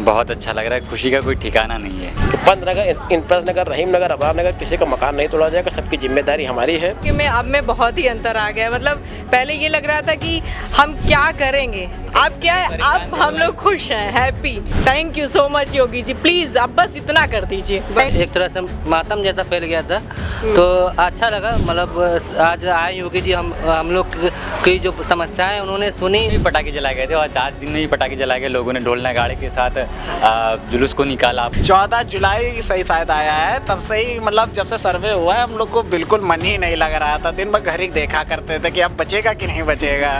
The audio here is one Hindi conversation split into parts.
बहुत अच्छा लग रहा है, खुशी का कोई ठिकाना नहीं है। पंत नगर, इंद्रप्रस्थ नगर, रहीम नगर, अबरार नगर, किसी का मकान नहीं तोड़ा जाएगा, सबकी जिम्मेदारी हमारी है। कि मैं अब में बहुत ही अंतर आ गया है। मतलब पहले ये लग रहा था कि हम क्या करेंगे, अब क्या है, अब हम लोग खुश हैं, happy. Thank you so much Yogi ji, please अब बस इतना कर दीजिए। एक तरह से मातम जैसा फैल गया था, तो अच्छा लगा। मतलब आज आए योगी जी, हम लोग की जो समस्याएं उन्होंने सुनी। पटाखे जलाए गए थे और 10 दिन में ही पटाखे जलाए गए, लोगों ने ढोल नगाड़े के साथ जुलूस को निकाला। 14 जुलाई सही शायद आया है, तब से ही मतलब जब से सर्वे हुआ है हम लोग को बिल्कुल मन ही नहीं लग रहा था। दिन भर घर ही देखा करते थे कि अब बचेगा कि नहीं बचेगा।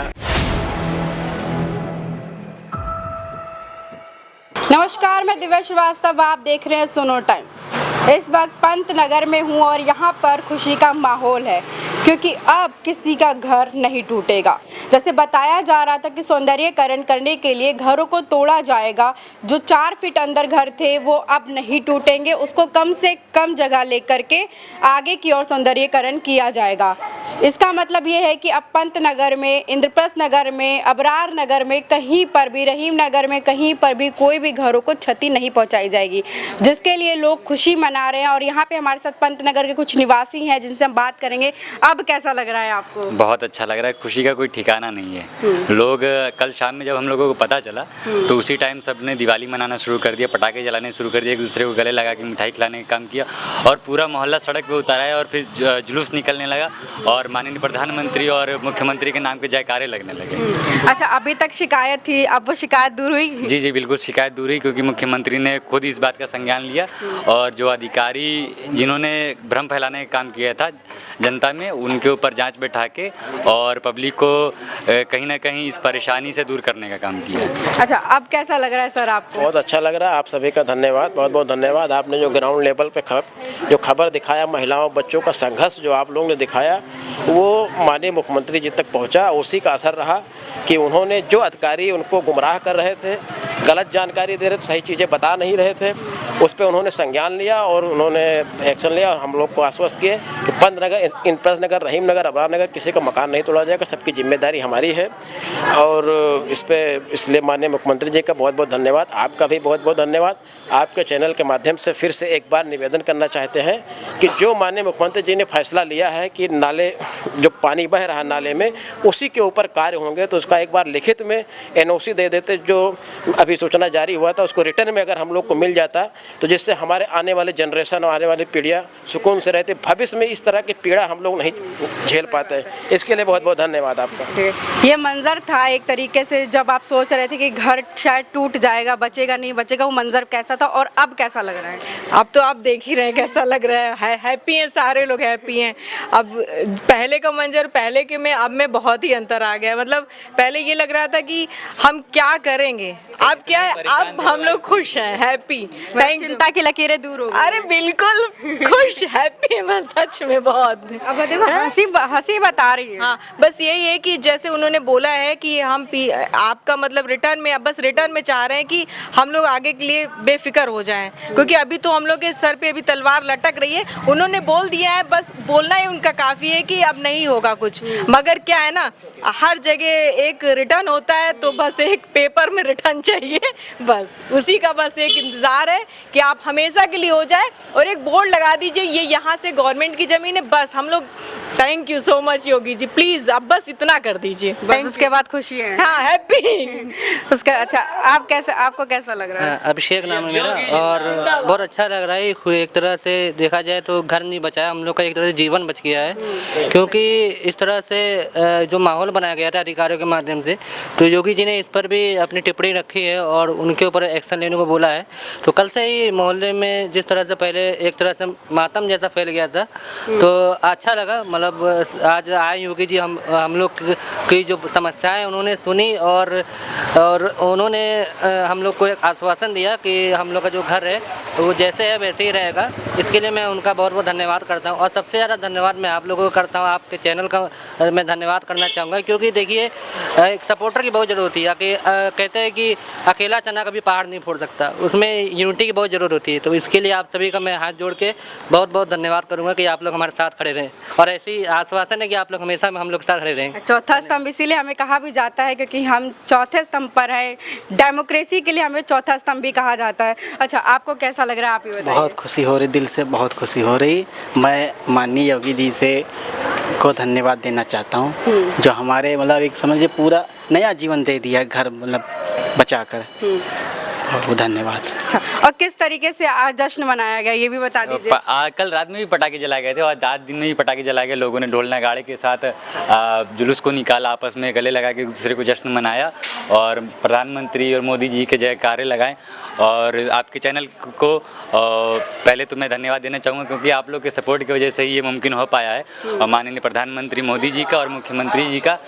नमस्कार, मैं दिव्या श्रीवास्तव, आप देख रहे हैं सुनो टाइम्स। इस वक्त पंत नगर में हूँ और यहाँ पर खुशी का माहौल है क्योंकि अब किसी का घर नहीं टूटेगा। जैसे बताया जा रहा था कि सौंदर्यीकरण करने के लिए घरों को तोड़ा जाएगा। जो 4 फीट अंदर घर थे वो अब नहीं टूटेंगे, उसको कम से कम जगह लेकर के आगे की ओर सौंदर्यीकरण किया जाएगा। इसका मतलब ये है कि अब पंत नगर में, इंद्रप्रस्थ नगर में, अबरार नगर में, कहीं पर भी, रहीम नगर में, कहीं पर भी कोई भी घरों को क्षति नहीं पहुंचाई जाएगी, जिसके लिए लोग खुशी मना रहे हैं। और यहाँ पे हमारे साथ पंत नगर के कुछ निवासी हैं जिनसे हम बात करेंगे। अब कैसा लग रहा है आपको? बहुत अच्छा लग रहा है, खुशी का कोई ठिकाना नहीं है। लोग कल शाम में जब हम लोगों को पता चला तो उसी टाइम सबने दिवाली मनाना शुरू कर दिया, पटाखे जलाने शुरू कर दिया, एक दूसरे को गले लगा के मिठाई खिलाने का काम किया और पूरा मोहल्ला सड़क पे उतर आया और फिर जुलूस निकलने लगा और माननीय प्रधानमंत्री और मुख्यमंत्री के नाम के जयकारे लगने लगे। अच्छा, अभी तक शिकायत थी, अब वो शिकायत दूर हुई? जी, बिल्कुल शिकायत दूर हुई क्योंकि मुख्यमंत्री ने खुद इस बात का संज्ञान लिया और जो अधिकारी जिन्होंने भ्रम फैलाने का काम किया था जनता में, उनके ऊपर जांच बैठा के और पब्लिक को कहीं ना कहीं इस परेशानी से दूर करने का काम किया है। अच्छा, अब कैसा लग रहा है सर आपको? बहुत अच्छा लग रहा है। आप सभी का धन्यवाद, बहुत बहुत धन्यवाद। आपने जो ग्राउंड लेवल पे जो खबर दिखाया, महिलाओं बच्चों का संघर्ष जो आप लोगों ने दिखाया, वो माननीय मुख्यमंत्री जी तक पहुंचा। उसी का असर रहा कि उन्होंने जो अधिकारी उनको गुमराह कर रहे थे, गलत जानकारी दे रहे थे, सही चीज़ें बता नहीं रहे थे, उस पर उन्होंने संज्ञान लिया और उन्होंने एक्शन लिया और हम लोग को आश्वस्त किए कि पंत नगर, इंद्रप्रस्थ नगर, रहीम नगर, अबरार नगर, किसी का मकान नहीं तोड़ा जाएगा, सबकी जिम्मेदारी हमारी है। और इस पर इसलिए माननीय मुख्यमंत्री जी का बहुत बहुत धन्यवाद। आपका भी बहुत बहुत धन्यवाद। आपके चैनल के माध्यम से फिर से एक बार निवेदन करना चाहते हैं कि जो माननीय मुख्यमंत्री जी ने फैसला लिया है कि नाले, जो पानी बह रहा है नाले में, उसी के ऊपर कार्य होंगे, तो उसका एक बार लिखित में NOC दे देते। जो अभी सूचना जारी हुआ था उसको रिटर्न में अगर हम लोग को मिल जाता तो जिससे हमारे आने वाले जनरेशन और आने वाली पीढ़ियाँ सुकून से रहते, भविष्य में इस तरह की पीड़ा हम लोग नहीं झेल पाते। इसके लिए बहुत बहुत धन्यवाद आपका। ये मंजर था एक तरीके से, जब आप सोच रहे थे कि घर शायद टूट जाएगा, बचेगा नहीं बचेगा, वो मंजर कैसा था और अब कैसा लग रहा है? अब तो आप देख ही रहे हैं कैसा लग रहा है। हैप्पी हैं, सारे लोग हैप्पी हैं। अब पहले का मंजर, पहले के में अब में बहुत ही अंतर आ गया है। मतलब पहले ये लग रहा था कि हम क्या करेंगे, अब क्या है, अब हम लोग खुश हैं, हैप्पी। चिंता की लकीरें दूर हो गई। अरे बिल्कुल खुश, हैप्पी है मैं सच में बहुत। अब देखो हंसी बता रही है। हाँ, बस यही है कि जैसे उन्होंने बोला है कि हम आपका मतलब रिटर्न में, अब बस रिटर्न में चाह रहे हैं कि हम लोग आगे के लिए बेफिक्र हो जाएं, क्योंकि अभी तो हम लोग के सर पे अभी तलवार लटक रही है। उन्होंने बोल दिया है, बस बोलना ही उनका काफ़ी है कि अब नहीं होगा कुछ। मगर क्या है ना, हर जगह एक रिटर्न होता है तो बस एक पेपर में रिटर्न चाहिए, बस उसी का बस एक इंतज़ार है कि आप हमेशा के लिए हो जाए और एक बोर्ड लगा दीजिए ये यहाँ से गवर्नमेंट की ज़मीन है, बस हम लोग। Thank you so much Yogi ji, please अब बस इतना कर दीजिए, बस उसके बाद खुशी है। हाँ, हैप्पी उसका। अच्छा, आपको कैसा लग रहा है? अभिषेक नाम है मेरा और बहुत अच्छा लग रहा है। एक तरह से देखा जाए तो घर नहीं बचाया, हम लोग का एक तरह से जीवन बच गया है, क्योंकि इस तरह से जो माहौल बनाया गया था अधिकारियों के माध्यम से, तो योगी जी ने इस पर भी अपनी टिप्पणी रखी है और उनके ऊपर एक्शन लेने को बोला है। तो कल से ही मोहल्ले में जिस तरह से पहले एक तरह से मातम जैसा फैल गया था, तो अच्छा लगा। मतलब आज आए योगी जी, हम लोग की जो समस्याएं उन्होंने सुनी और उन्होंने हम लोग को एक आश्वासन दिया कि हम लोग का जो घर है तो वो जैसे है वैसे ही रहेगा। इसके लिए मैं उनका बहुत बहुत धन्यवाद करता हूँ और सबसे ज़्यादा धन्यवाद मैं आप लोगों को करता हूँ, आपके चैनल का मैं धन्यवाद करना चाहूँगा, क्योंकि देखिए एक सपोर्टर की बहुत ज़रूरत होती है। कि कहते हैं कि अकेला चना कभी पहाड़ नहीं फोड़ सकता, उसमें यूनिटी की बहुत ज़रूरत होती है। तो इसके लिए आप सभी का मैं हाथ जोड़ के बहुत बहुत धन्यवाद करूँगा कि आप लोग हमारे साथ खड़े रहें और ऐसी आश्वासन है कि आप लोग हमेशा हम लोग साथ खड़े रहें। चौथा स्तंभ इसीलिए हमें कहा भी जाता है क्योंकि हम चौथे स्तंभ पर है, डेमोक्रेसी के लिए हमें चौथा स्तंभ भी कहा जाता है। अच्छा, आपको कैसा लग रहा है, आप ये बताइए। बहुत खुशी हो रही, दिल से बहुत खुशी हो रही। मैं माननीय योगी जी से को धन्यवाद देना चाहता हूँ, जो हमारे मतलब एक समझिए पूरा नया जीवन दे दिया घर मतलब बचाकर। बहुत धन्यवाद। अच्छा, और किस तरीके से आज जश्न मनाया गया ये भी बता दीजिए। कल रात में भी पटाखे जलाए गए थे और आज दिन में भी पटाखे जलाए गए। लोगों ने ढोल नगाड़े के साथ जुलूस को निकाला, आपस में गले लगा के एक दूसरे को जश्न मनाया और प्रधानमंत्री और मोदी जी के जयकारे लगाए। और आपके चैनल को पहले तो मैं धन्यवाद देना चाहूँगा, क्योंकि आप लोग के सपोर्ट की वजह से ही ये मुमकिन हो पाया है। और माननीय प्रधानमंत्री मोदी जी का और मुख्यमंत्री जी का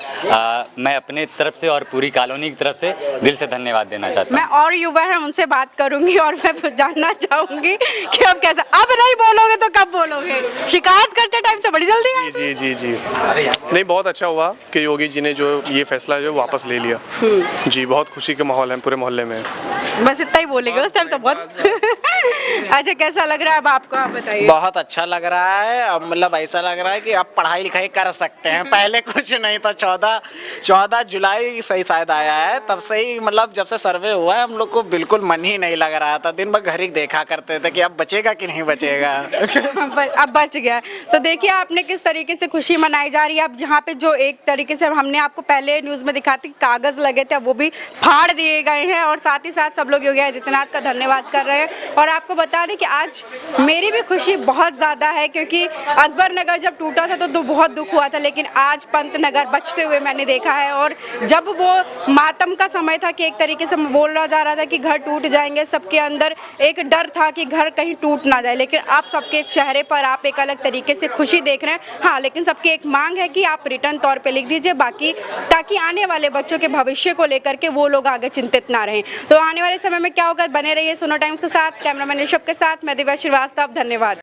मैं अपने तरफ से और पूरी कॉलोनी की तरफ से दिल से धन्यवाद देना चाहता हूँ। मैं और युवा हैं उनसे बात करूंगी और मैं जानना चाहूंगी कि अब कैसा, अब नहीं बोलोगे तो कब बोलोगे? शिकायत करते टाइम तो बड़ी जल्दी है। जी जी जी नहीं, बहुत अच्छा हुआ कि योगी जी ने जो ये फैसला जो वापस ले लिया। जी, बहुत खुशी का माहौल है पूरे मोहल्ले में। बस इतना ही बोलेंगे, उस टाइम तो बहुत अच्छा, कैसा लग रहा है अब आपको, आप बताइए। बहुत अच्छा लग रहा है। अब मतलब ऐसा लग रहा है कि अब पढ़ाई लिखाई कर सकते हैं, पहले कुछ नहीं था। 14 जुलाई सही शायद आया है, तब से ही मतलब जब से सर्वे हुआ है हम लोग को बिल्कुल मन ही नहीं लग रहा था। दिन भर घर ही देखा करते थे कि अब बचेगा कि नहीं बचेगा। अब बच गया। तो देखिए आपने किस तरीके से खुशी मनाई जा रही है। अब यहाँ पे जो एक तरीके से हमने आपको पहले न्यूज़ में दिखाते कागज़ लगे थे, अब वो भी फाड़ दिए गए हैं और साथ ही साथ सब लोग योगी आदित्यनाथ का धन्यवाद कर रहे हैं। और आपको बता दें कि आज मेरी भी खुशी बहुत ज़्यादा है, क्योंकि अकबर नगर जब टूटा था तो बहुत दुख हुआ था, लेकिन आज पंत नगर बचते हुए मैंने देखा है। और जब वो मातम का समय था कि एक तरीके से बोला जा रहा था कि घर टूट जाएंगे, सबके अंदर एक डर था कि घर कहीं टूट ना जाए, लेकिन आप सबके चेहरे पर आप एक अलग तरीके से खुशी देख रहे हैं। हाँ, लेकिन सबकी एक मांग है कि आप रिटर्न तौर पे लिख दीजिए बाकी, ताकि आने वाले बच्चों के भविष्य को लेकर के वो लोग आगे चिंतित ना रहें। तो आने वाले समय में क्या होगा, बने रहिए सुनो टाइम्स के साथ। कैमरामैन ऋषभ के साथ मैं दिव्या श्रीवास्तव, धन्यवाद।